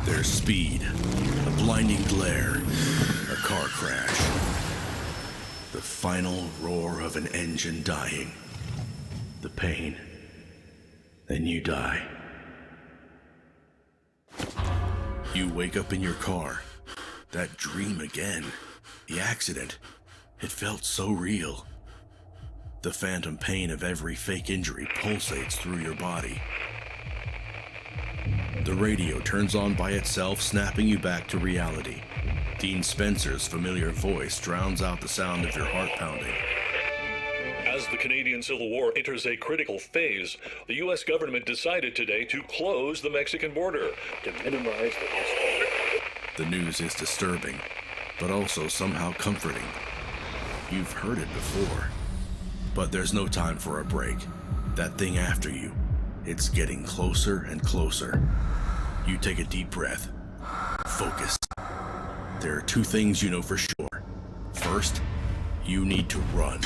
There's speed, a blinding glare, a car crash. The final roar of an engine dying. The pain. Then you die. You wake up in your car. That dream again. The accident. It felt so real. The phantom pain of every fake injury pulsates through your body. The radio turns on by itself, snapping you back to reality. Dean Spencer's familiar voice drowns out the sound of your heart pounding. As the Canadian Civil War enters a critical phase, the U.S. government decided today to close the Mexican border to minimize the risk. The news is disturbing, but also somehow comforting. You've heard it before. But there's no time for a break. That thing after you, it's getting closer and closer. You take a deep breath. Focus. There are two things you know for sure. First, you need to run.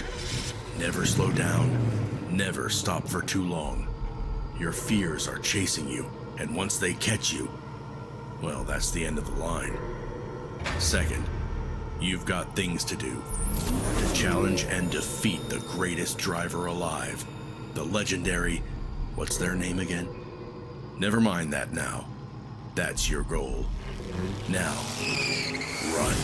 Never slow down. Never stop for too long. Your fears are chasing you, and once they catch you, well, that's the end of the line. Second, you've got things to do. To challenge and defeat the greatest driver alive. The legendary, what's their name again? Never mind that now. That's your goal. Now, run.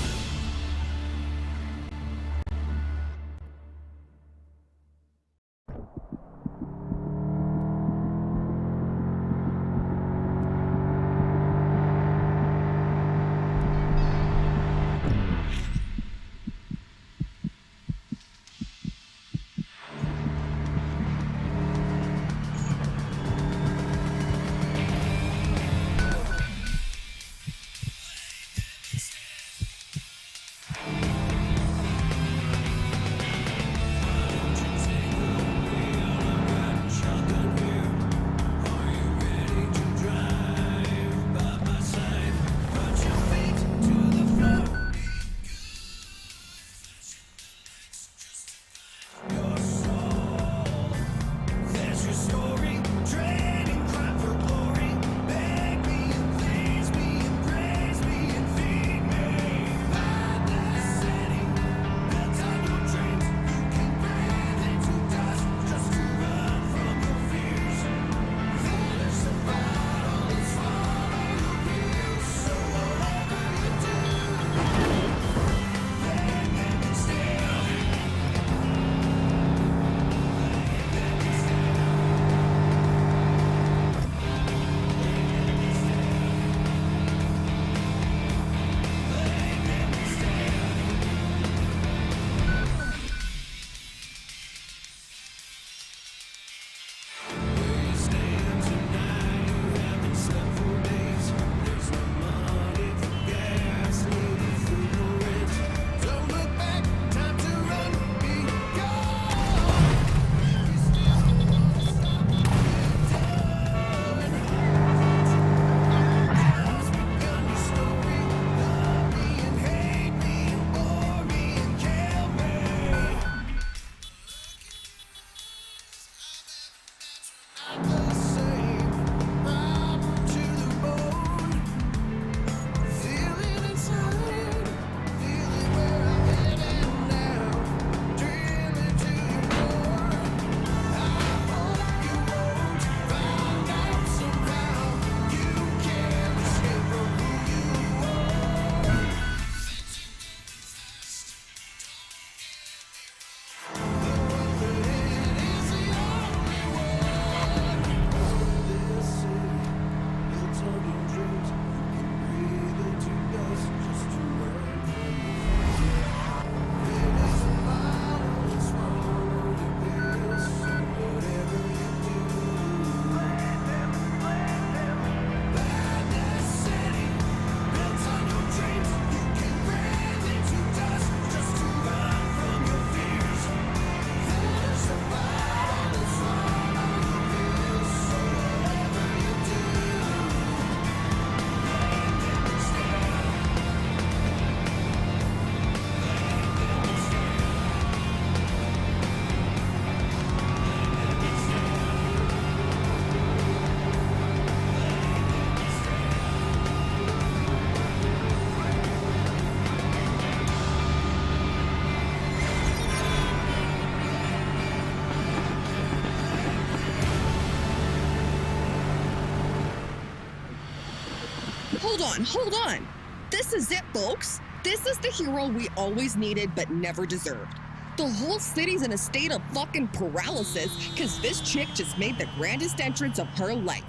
Hold on. This is it, folks. This is the hero we always needed but never deserved. The whole city's in a state of fucking paralysis because this chick just made the grandest entrance of her life.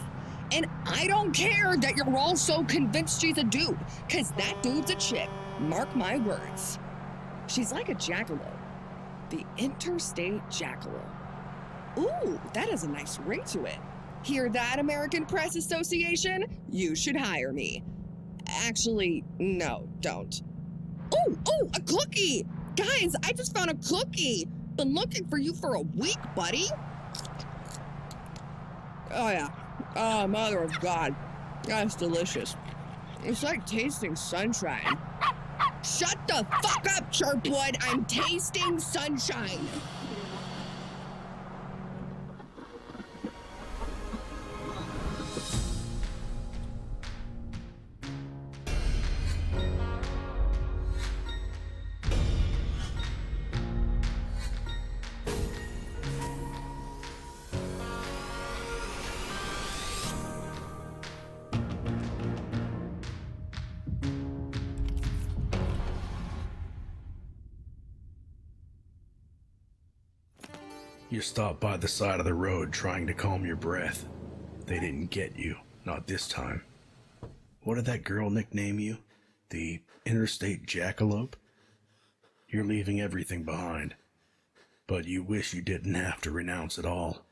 And I don't care that you're all so convinced she's a dude, because that dude's a chick. Mark my words. She's like a jackalope. The interstate jackalope. Ooh, that has a nice ring to it. Hear that, American Press Association? You should hire me. Actually, no, don't. Oh, a cookie! Guys, I just found a cookie! Been looking for you for a week, buddy. Oh, yeah. Oh, mother of God. That's delicious. It's like tasting sunshine. Shut the fuck up, Chirpwood! I'm tasting sunshine! You stopped by the side of the road trying to calm your breath. They didn't get you, not this time. What did that girl nickname you? The interstate jackalope? You're leaving everything behind. But you wish you didn't have to renounce it all.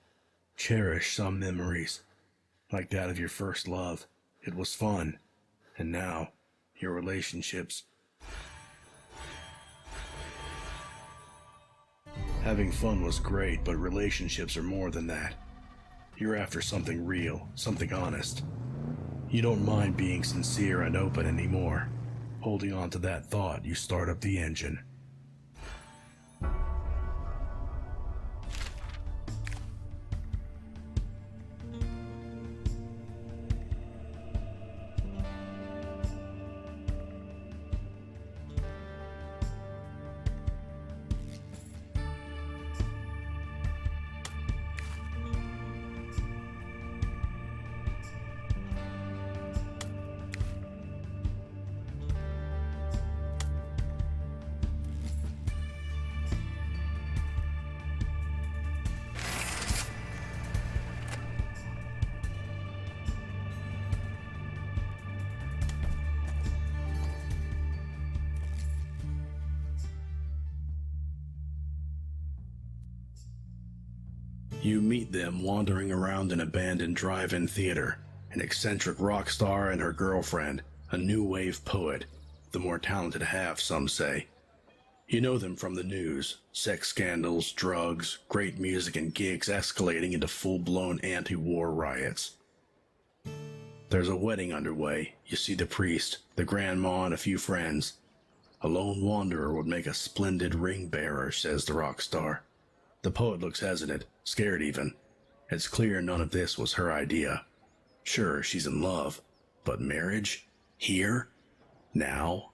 Cherish some memories, like that of your first love. It was fun. And now, your relationships. Having fun was great, but relationships are more than that. You're after something real, something honest. You don't mind being sincere and open anymore. Holding on to that thought, you start up the engine. You meet them wandering around an abandoned drive-in theater, an eccentric rock star and her girlfriend, a new wave poet, the more talented half, some say. You know them from the news, sex scandals, drugs, great music and gigs escalating into full-blown anti-war riots. There's a wedding underway. You see the priest, the grandma, and a few friends. A lone wanderer would make a splendid ring bearer, says the rock star. The poet looks hesitant, scared even. It's clear none of this was her idea. Sure, she's in love, but marriage? Here? Now?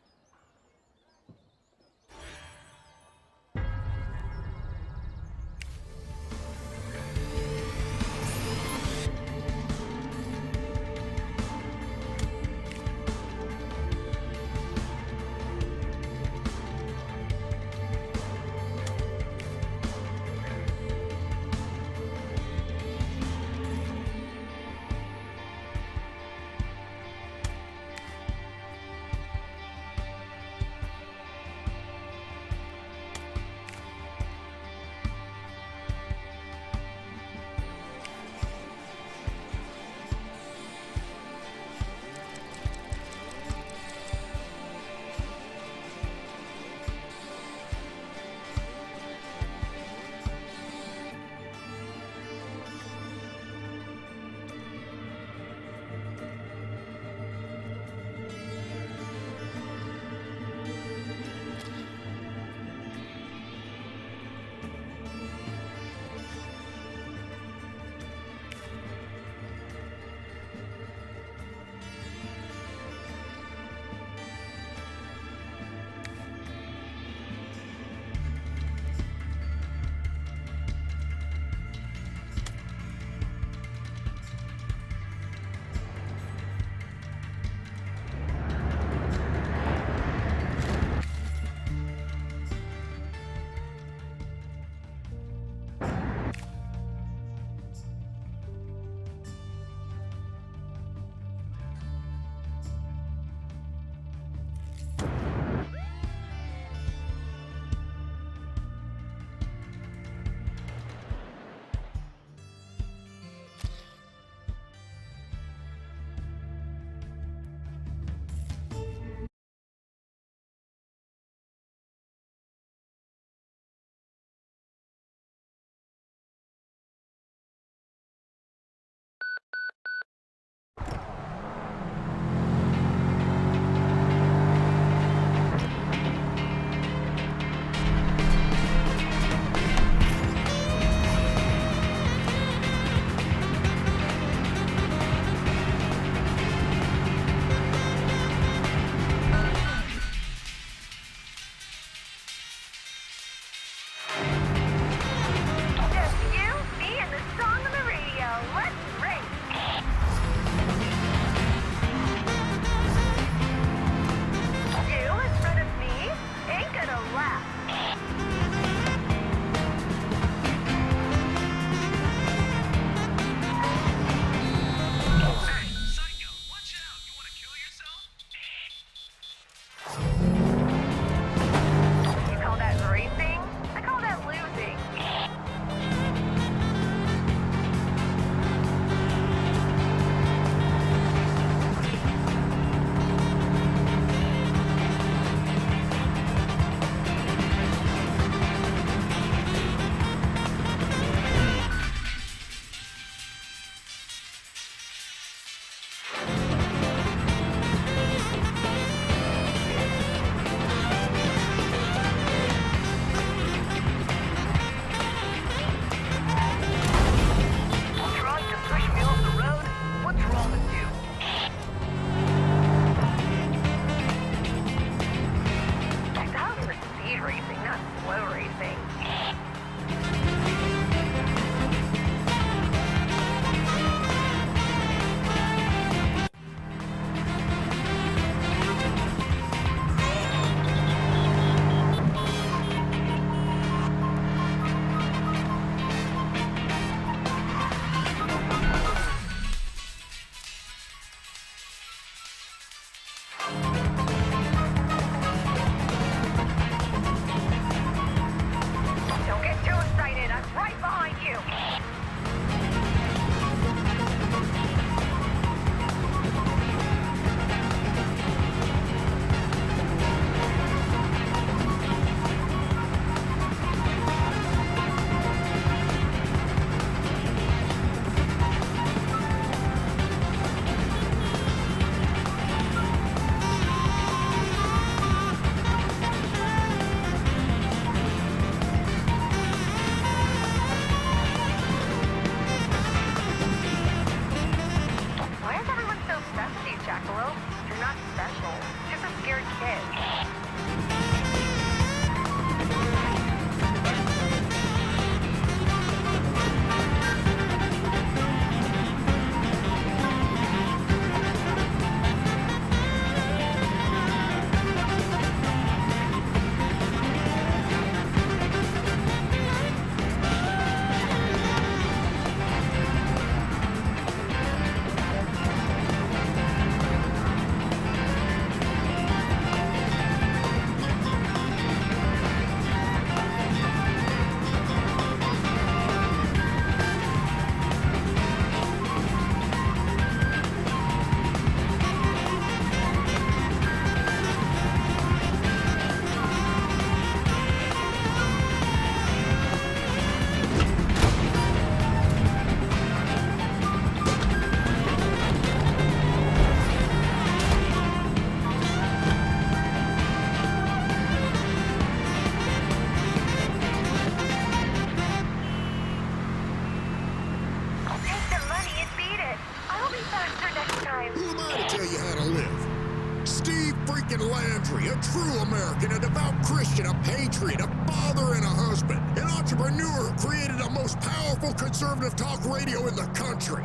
Who am I to tell you how to live? Steve freaking Landry, a true American, a devout Christian, a patriot, a father and a husband, an entrepreneur who created the most powerful conservative talk radio in the country.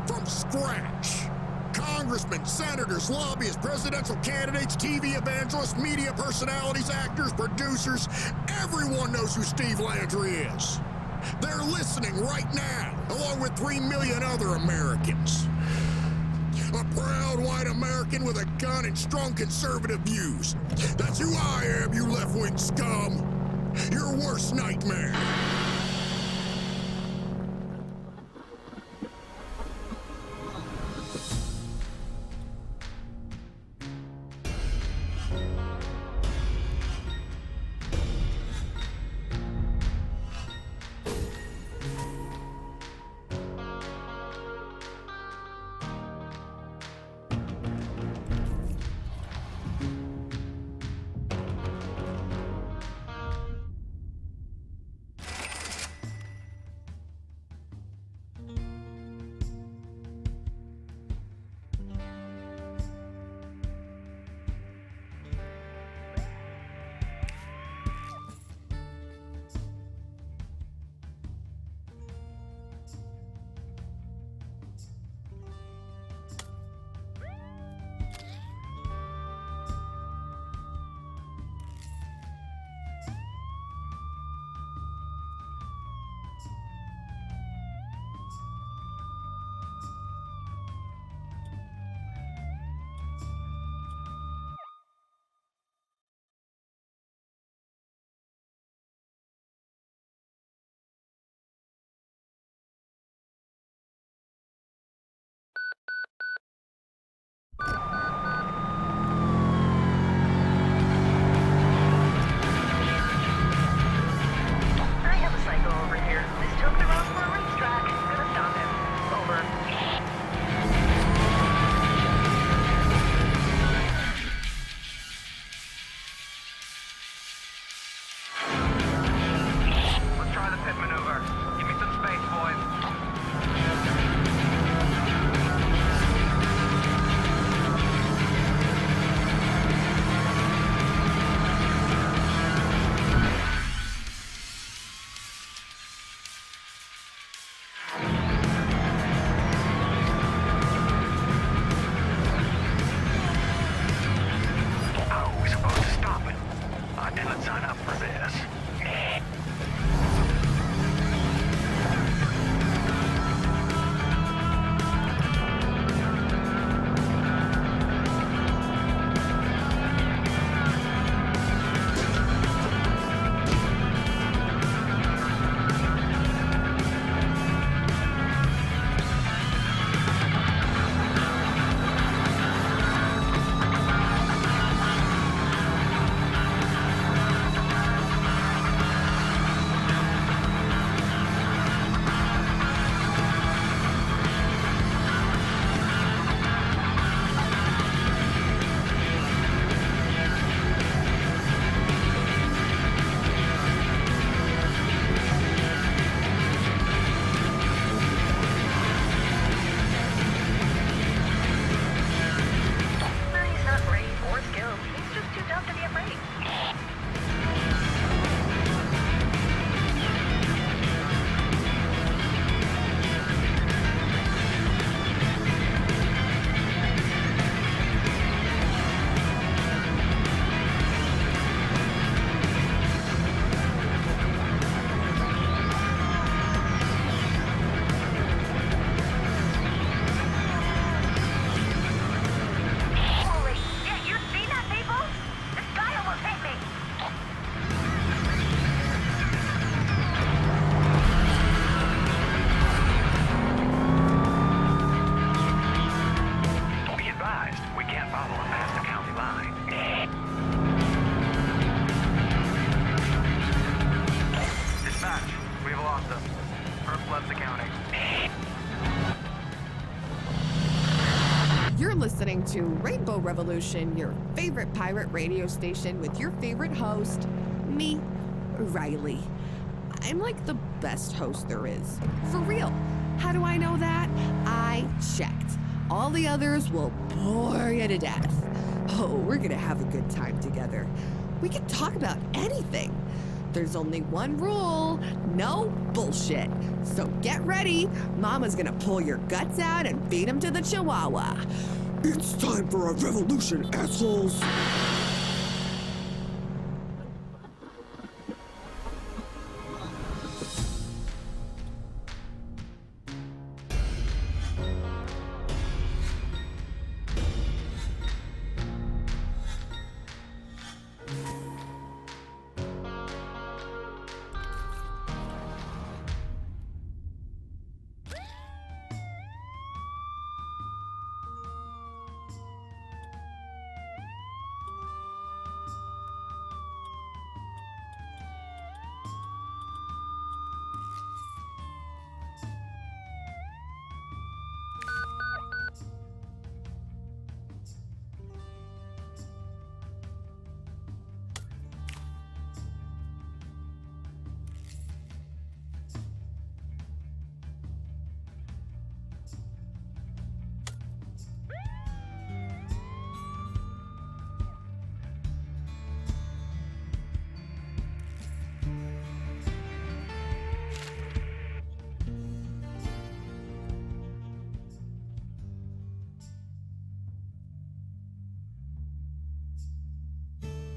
From scratch. Congressmen, senators, lobbyists, presidential candidates, TV evangelists, media personalities, actors, producers, everyone knows who Steve Landry is. They're listening right now, along with 3 million other Americans. A proud white American with a gun and strong conservative views. That's who I am, you left-wing scum. Your worst nightmare. You're listening to Rainbow Revolution, your favorite pirate radio station with your favorite host, me, Riley. I'm like the best host there is. For real. How do I know that? I checked. All the others will bore you to death. Oh, we're gonna have a good time together. We can talk about anything. There's only one rule, no bullshit. So get ready. Mama's gonna pull your guts out and feed them to the chihuahua. It's time for a revolution, assholes!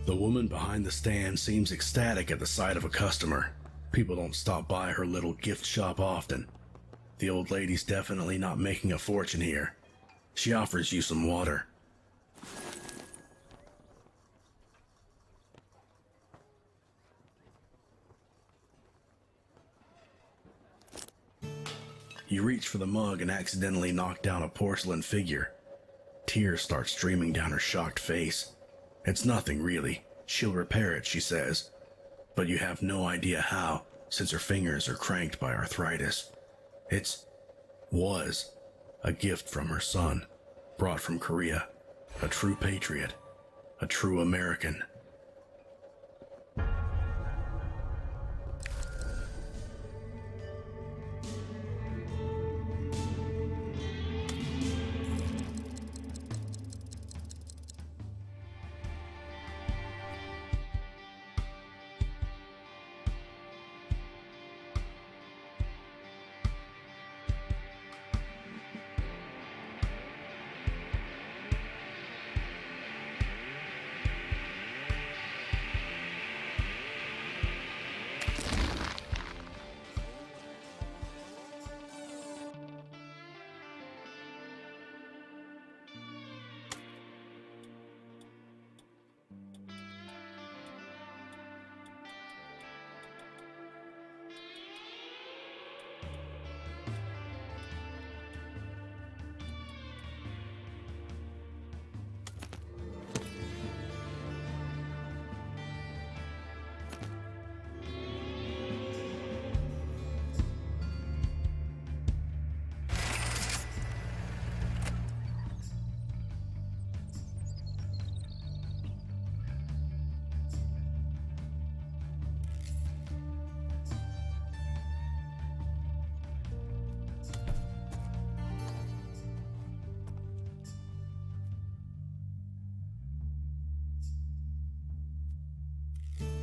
The woman behind the stand seems ecstatic at the sight of a customer. People don't stop by her little gift shop often. The old lady's definitely not making a fortune here. She offers you some water. You reach for the mug and accidentally knock down a porcelain figure. Tears start streaming down her shocked face. It's nothing really. She'll repair it, she says. But you have no idea how, since her fingers are cranked by arthritis. Was a gift from her son, brought from Korea. A true patriot. A true American.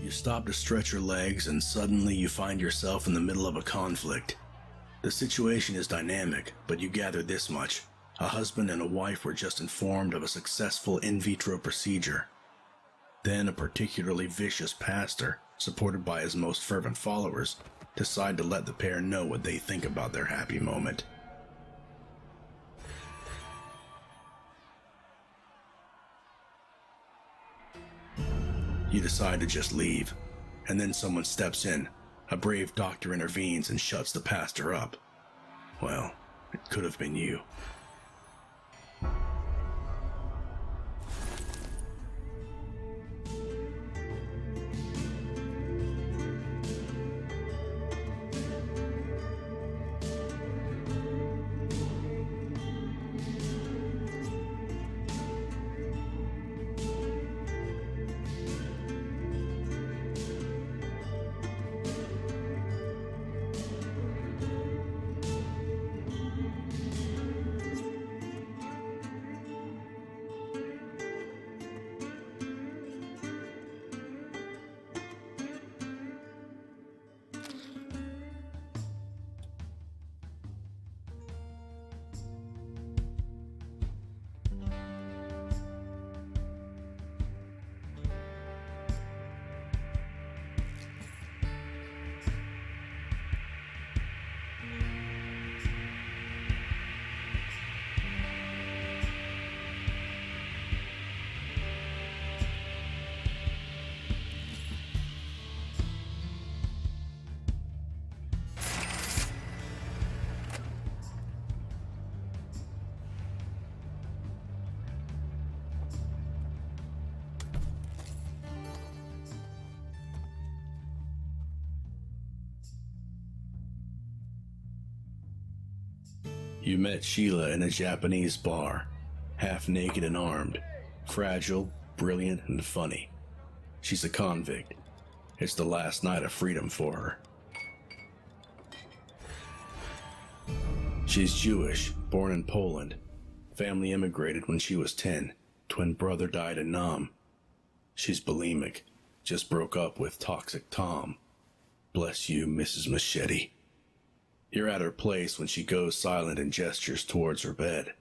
You stop to stretch your legs and suddenly you find yourself in the middle of a conflict. The situation is dynamic, but you gather this much. A husband and a wife were just informed of a successful in vitro procedure. Then a particularly vicious pastor, supported by his most fervent followers, decide to let the pair know what they think about their happy moment. You decide to just leave, and then someone steps in. A brave doctor intervenes and shuts the pastor up. Well, it could have been you. You met Sheila in a Japanese bar, half naked and armed, fragile, brilliant, and funny. She's a convict. It's the last night of freedom for her. She's Jewish, born in Poland. Family immigrated when she was 10. Twin brother died in Nam. She's bulimic. Just broke up with Toxic Tom. Bless you, Mrs. Machete. You're at her place when she goes silent and gestures towards her bed.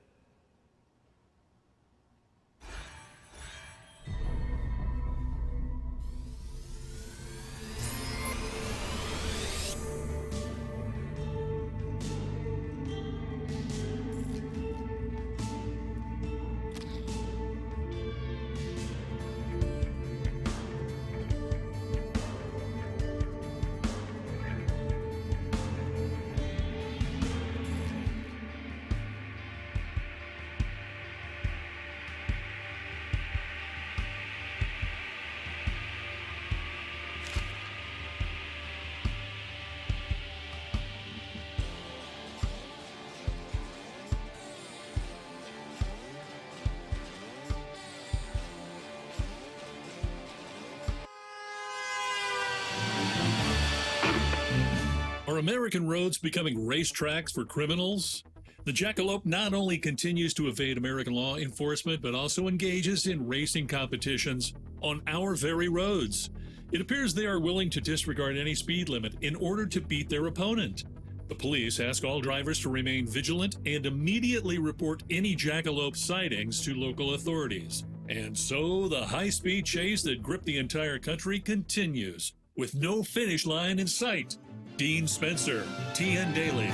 Are American roads becoming racetracks for criminals? The jackalope not only continues to evade American law enforcement, but also engages in racing competitions on our very roads. It appears they are willing to disregard any speed limit in order to beat their opponent. The police ask all drivers to remain vigilant and immediately report any jackalope sightings to local authorities. And so the high-speed chase that gripped the entire country continues, with no finish line in sight. Dean Spencer, TN Daily.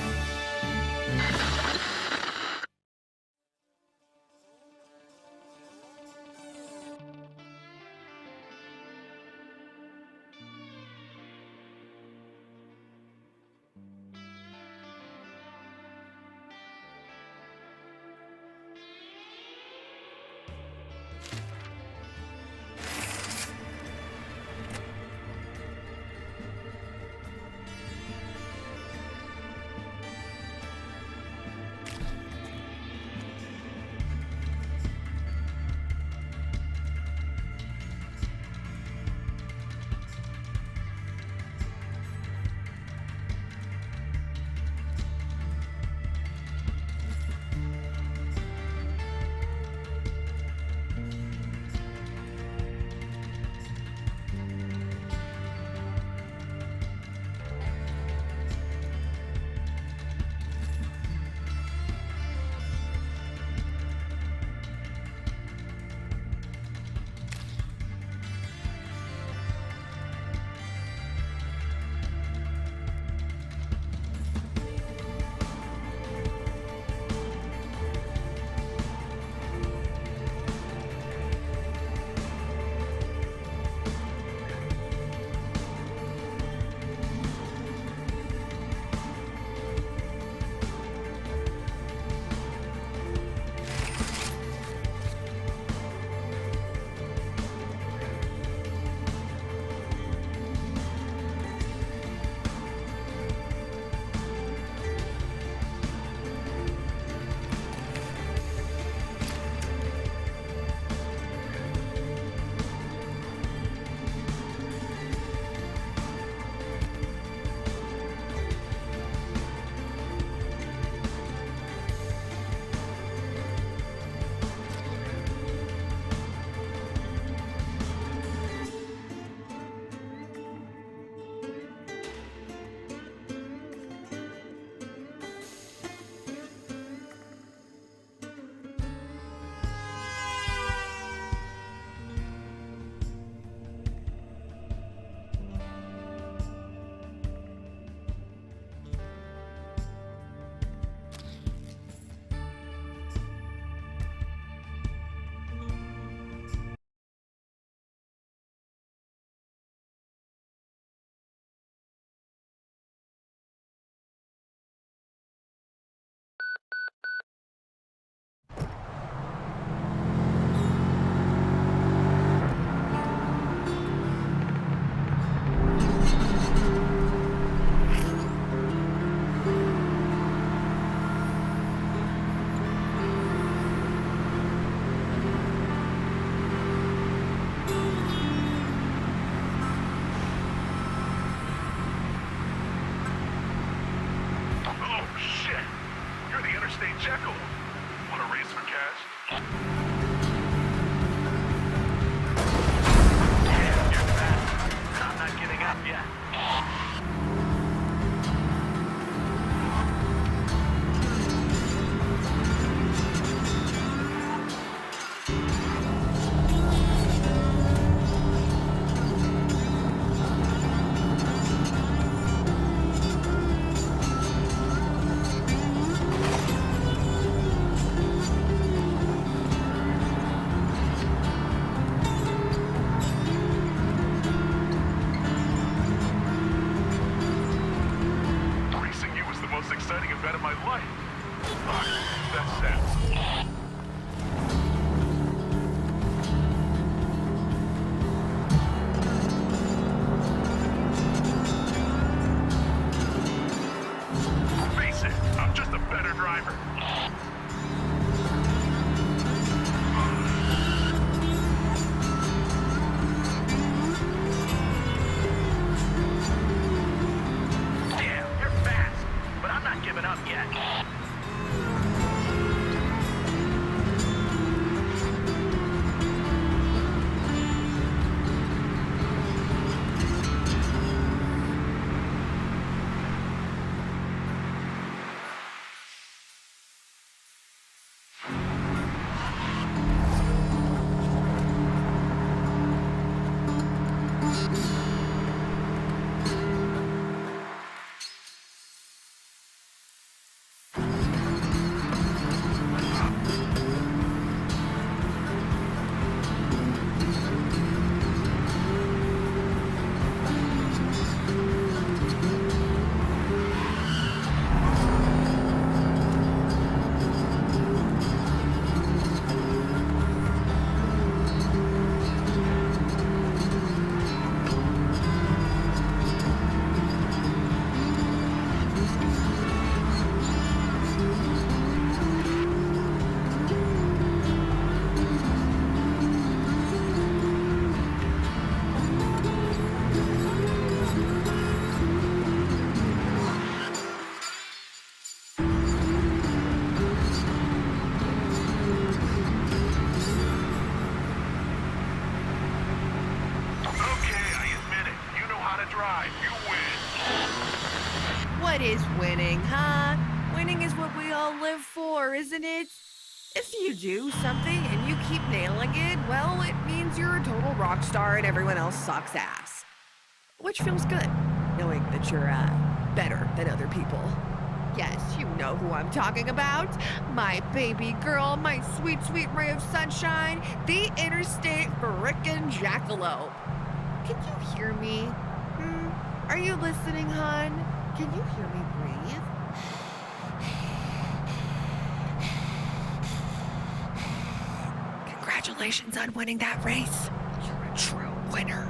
winning, huh? Winning is what we all live for, isn't it? If you do something and you keep nailing it, well, it means you're a total rock star and everyone else sucks ass. Which feels good, knowing that you're, better than other people. Yes, you know who I'm talking about. My baby girl, my sweet, sweet ray of sunshine, the interstate frickin' jackalope. Can you hear me? Are you listening, hon? Can you hear me breathe? Congratulations on winning that race. You're a true winner.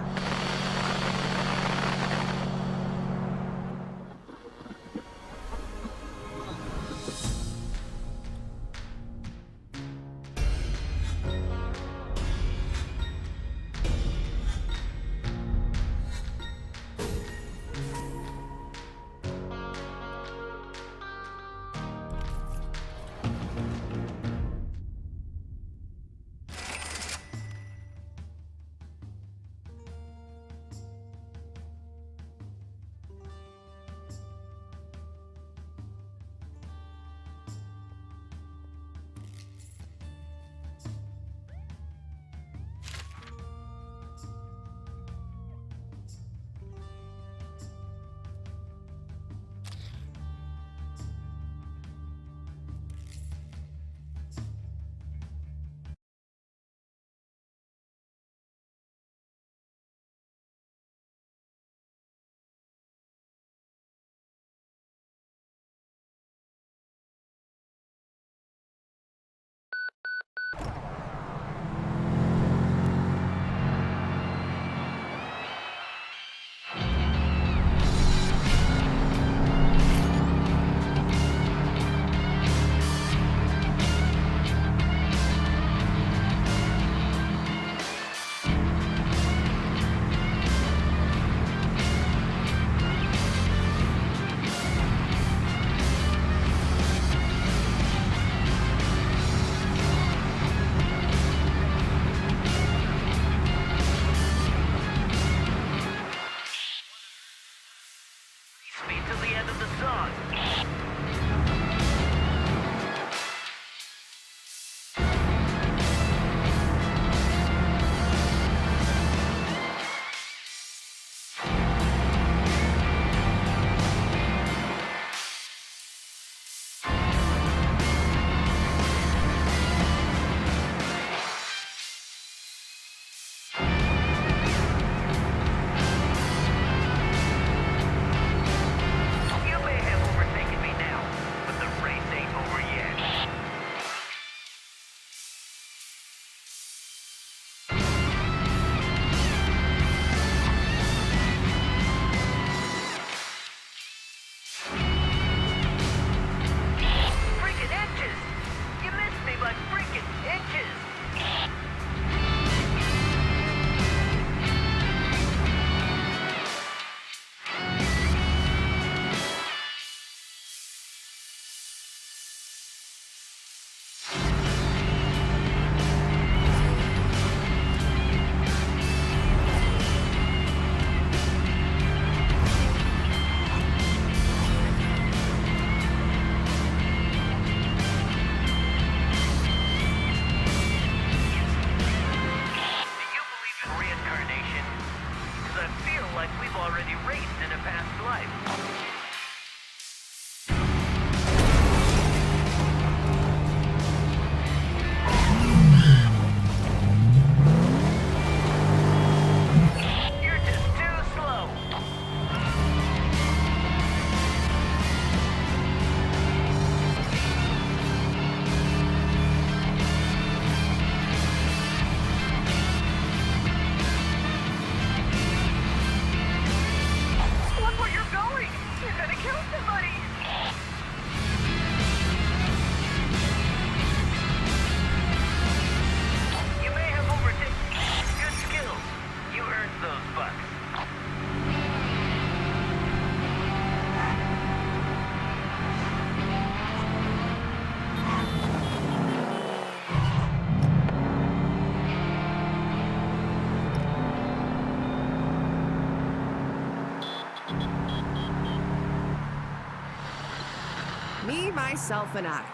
me, myself, and I.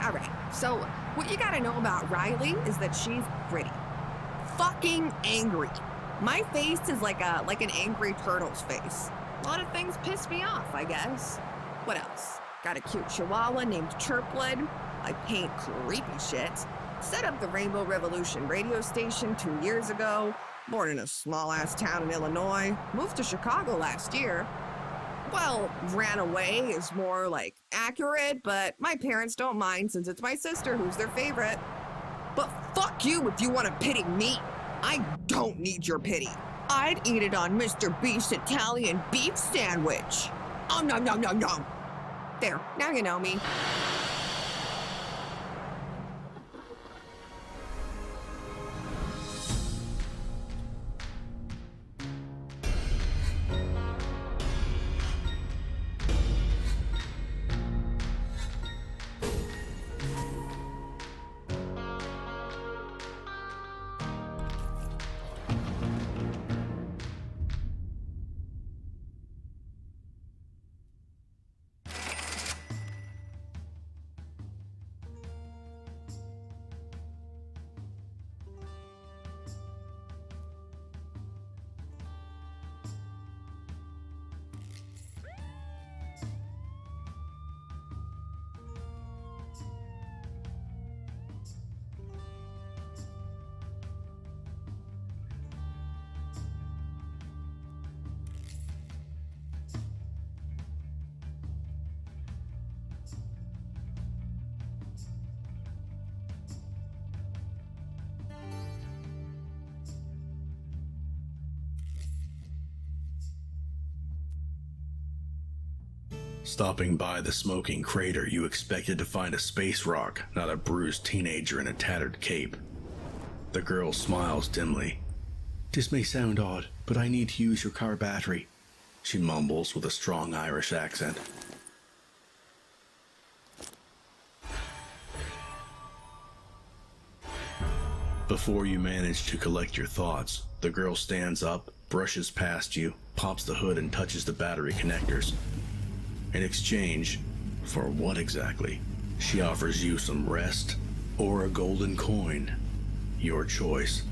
All right, so what you gotta know about Riley is that she's pretty. Fucking angry. My face is like an angry turtle's face. A lot of things piss me off, I guess. What else? Got a cute chihuahua named Chirpwood. I paint creepy shit. Set up the Rainbow Revolution radio station 2 years ago. Born in a small-ass town in Illinois. Moved to Chicago last year. Well, ran away is more like accurate, but my parents don't mind since it's my sister who's their favorite. But fuck you if you want to pity me. I don't need your pity. I'd eat it on Mr. Beef's Italian beef sandwich. Oh, no, no, no, no. There, now you know me. Stopping by the smoking crater, you expected to find a space rock, not a bruised teenager in a tattered cape. The girl smiles dimly. "This may sound odd, but I need to use your car battery," she mumbles with a strong Irish accent. Before you manage to collect your thoughts, the girl stands up, brushes past you, pops the hood and touches the battery connectors. In exchange, for what exactly? She offers you some rest or a golden coin. Your choice.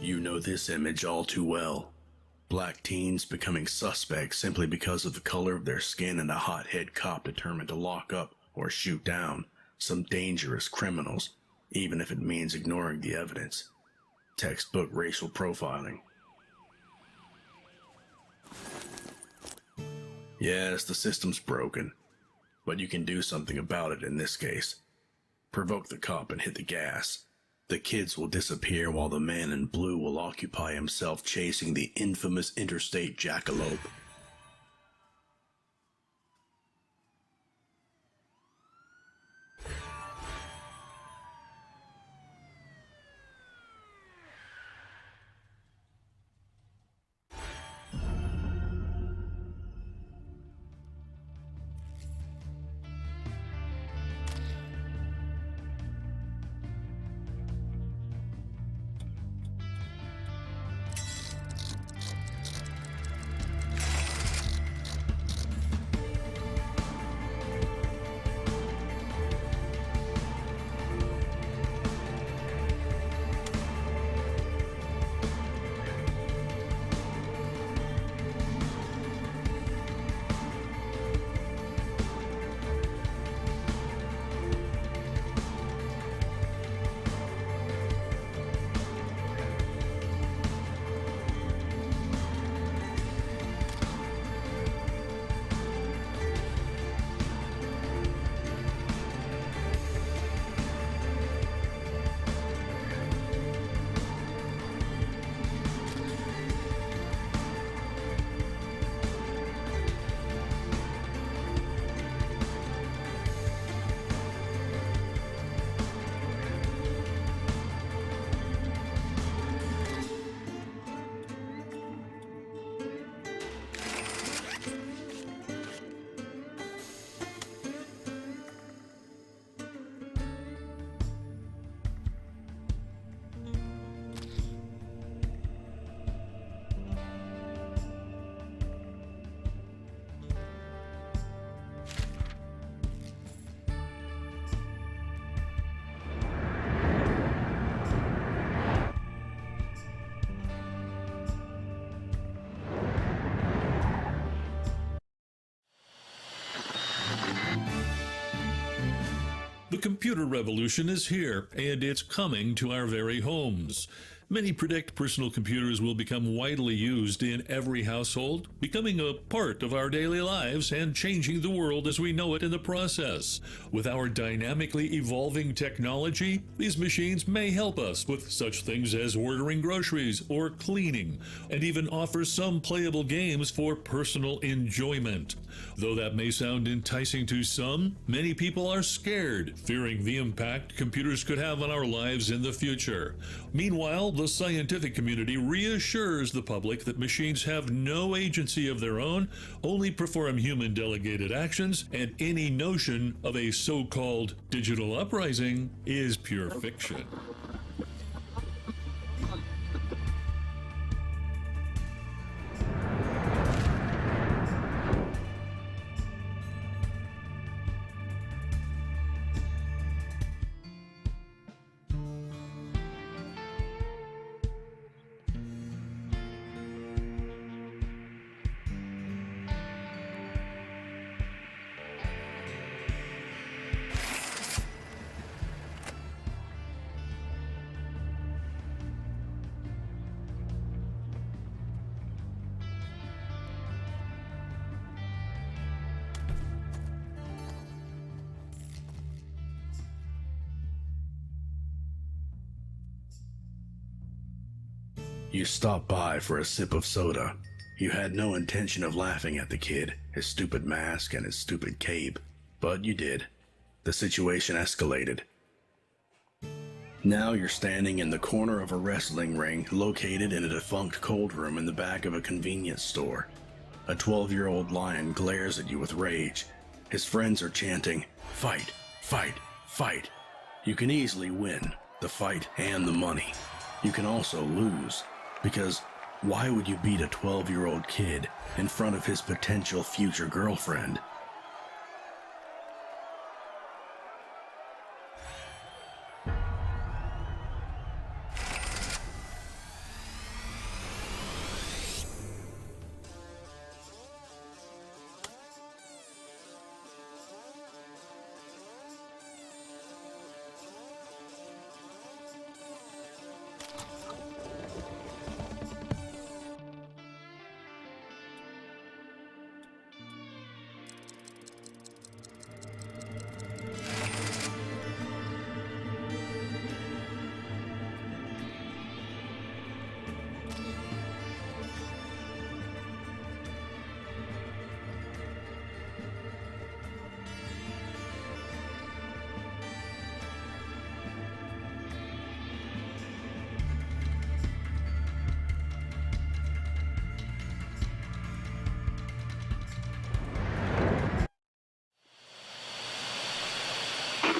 You know this image all too well. Black teens becoming suspects simply because of the color of their skin and a hothead cop determined to lock up or shoot down some dangerous criminals, even if it means ignoring the evidence. Textbook racial profiling. Yes, the system's broken, but you can do something about it in this case. Provoke the cop and hit the gas. The kids will disappear while the man in blue will occupy himself chasing the infamous interstate jackalope. computer revolution is here, and it's coming to our very homes. Many predict personal computers will become widely used in every household, becoming a part of our daily lives and changing the world as we know it in the process. With our dynamically evolving technology, these machines may help us with such things as ordering groceries or cleaning, and even offer some playable games for personal enjoyment. Though that may sound enticing to some, many people are scared, fearing the impact computers could have on our lives in the future. Meanwhile, the scientific community reassures the public that machines have no agency of their own, only perform human delegated actions, and any notion of a so-called digital uprising is pure fiction. You stopped by for a sip of soda. You had no intention of laughing at the kid, his stupid mask, and his stupid cape, but you did. The situation escalated. Now you're standing in the corner of a wrestling ring located in a defunct cold room in the back of a convenience store. A 12-year-old lion glares at you with rage. His friends are chanting, "Fight, fight, fight." You can easily win the fight and the money. You can also lose, because why would you beat a 12-year-old kid in front of his potential future girlfriend?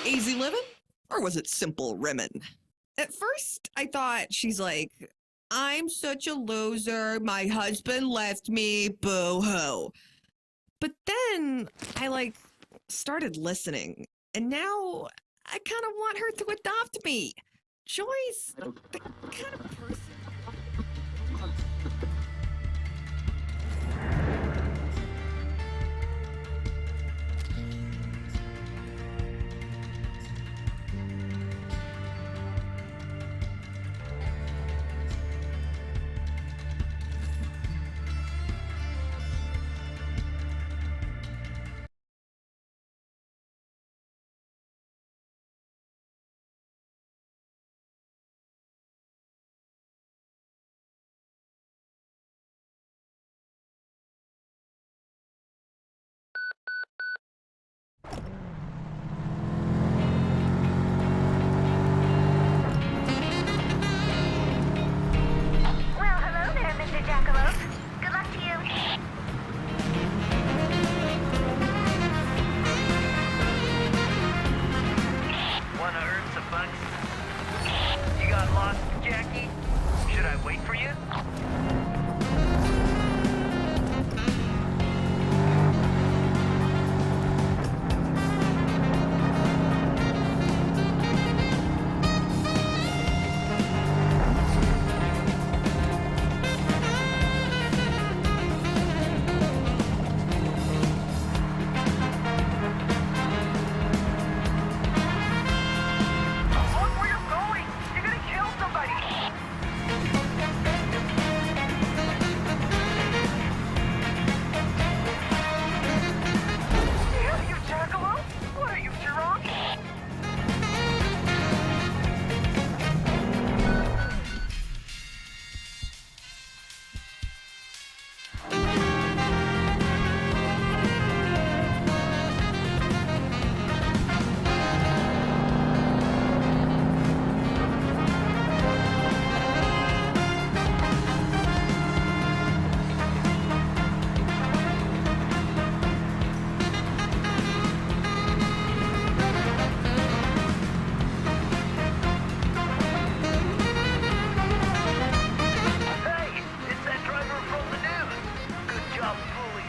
Easy living? Or was it simple rimmin'? At first, I thought she's like, I'm such a loser, my husband left me, boo-hoo. But then I started listening, and now I kind of want her to adopt me. Joy's the kind of person.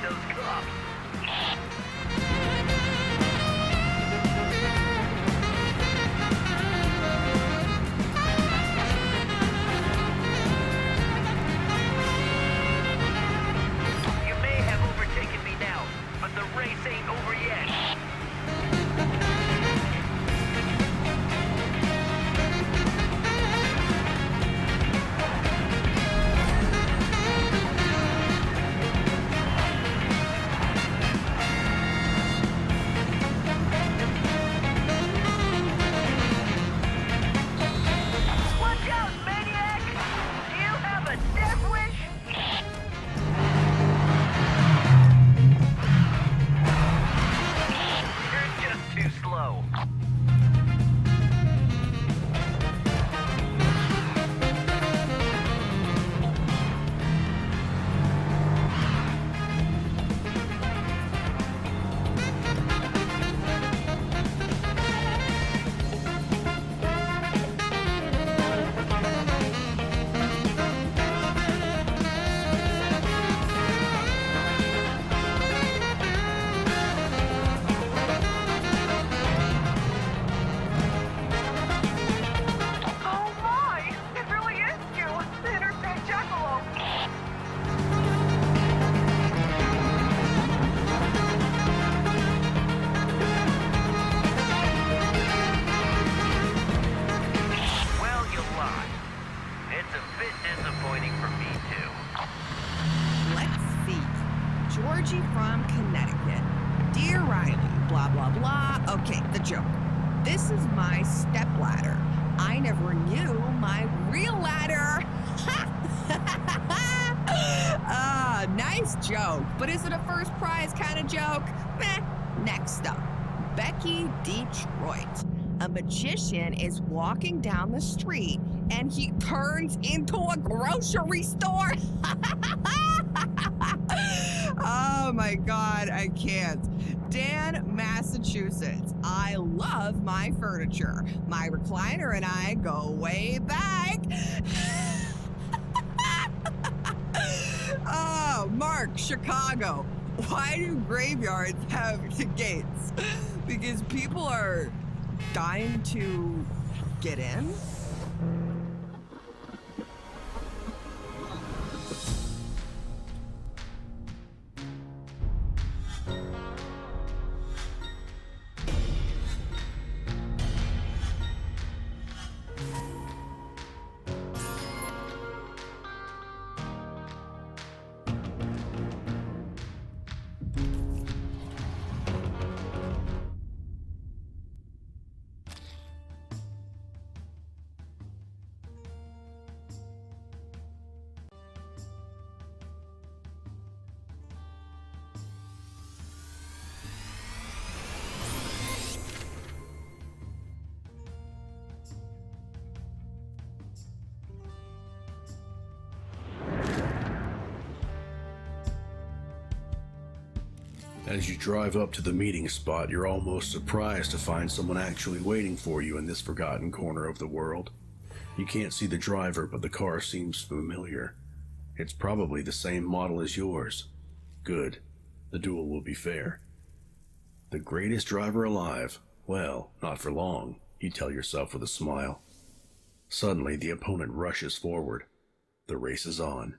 those cops. You may have overtaken me now, but the race ain't over yet. Watch out, maniac! Do you have a death wish? You're just too slow. Oh my! It really is you, the interstate jackalope. Well, you lied. It's a bit disappointing for me, too. Let's see. Georgie from Connecticut. Dear Riley, blah, blah, blah. Okay, the joke. This is my stepladder. I never knew my real ladder. Nice joke. But is it a first prize kind of joke? Meh. Next up, Becky Detroit. A magician is walking down the street and he turns into a grocery store. Oh my God, I can't. Dan, Massachusetts. I love my furniture. My recliner and I go way back. Oh, Mark, Chicago. Why do graveyards have gates? Because people are dying to get in? As you drive up to the meeting spot, you're almost surprised to find someone actually waiting for you in this forgotten corner of the world. You can't see the driver, but the car seems familiar. It's probably the same model as yours. Good. The duel will be fair. The greatest driver alive? Well, not for long, you tell yourself with a smile. Suddenly, the opponent rushes forward. The race is on.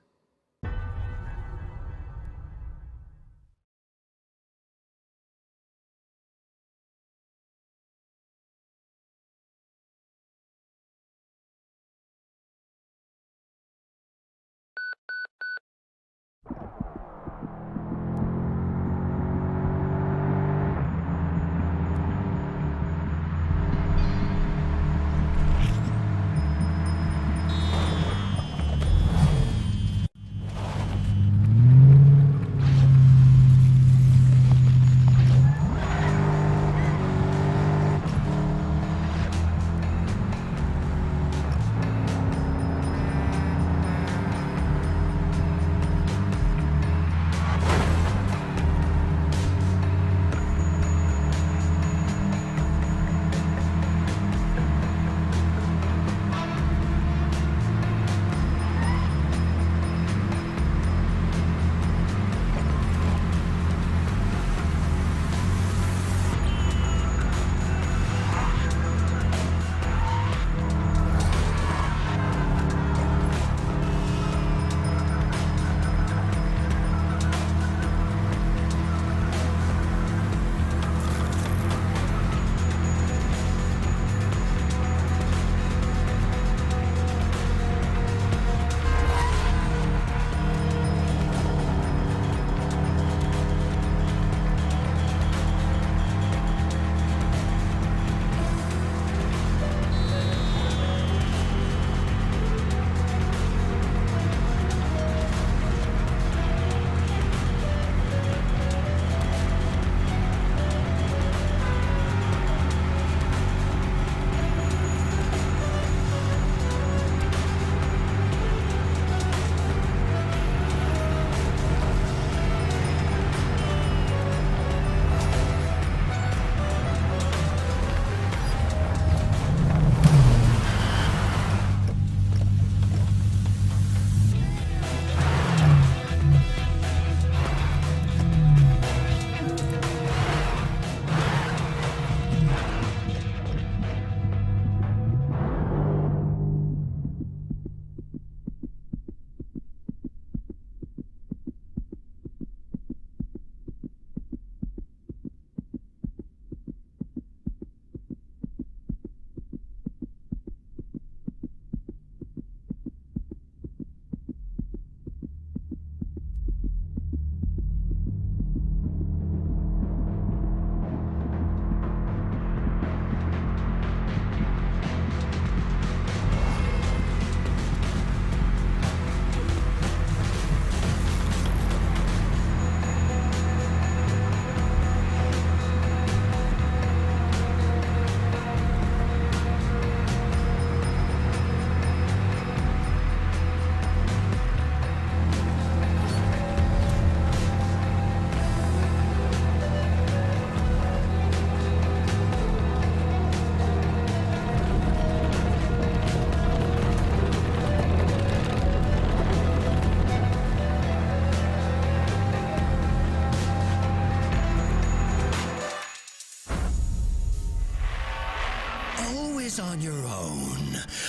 always on your own.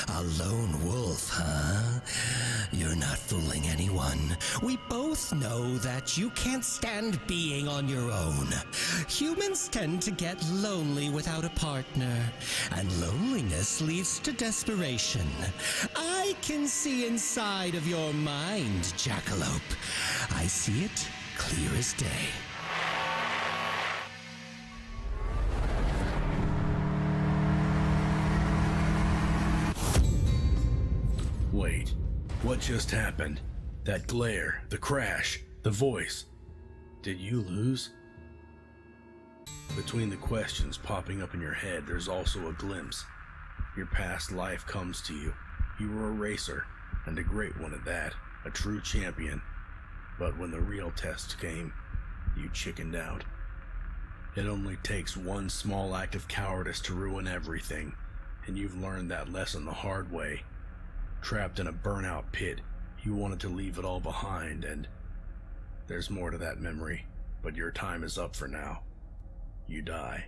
A lone wolf, huh? You're not fooling anyone. We both know that you can't stand being on your own. Humans tend to get lonely without a partner, and loneliness leads to desperation. I can see inside of your mind, Jackalope. I see it clear as day. Wait, what just happened? That glare, the crash, the voice. Did you lose? Between the questions popping up in your head, there's also a glimpse. Your past life comes to you. You were a racer, and a great one at that, a true champion. But when the real test came, you chickened out. It only takes one small act of cowardice to ruin everything, and you've learned that lesson the hard way. Trapped in a burnout pit, you wanted to leave it all behind, and there's more to that memory, but your time is up for now. You die.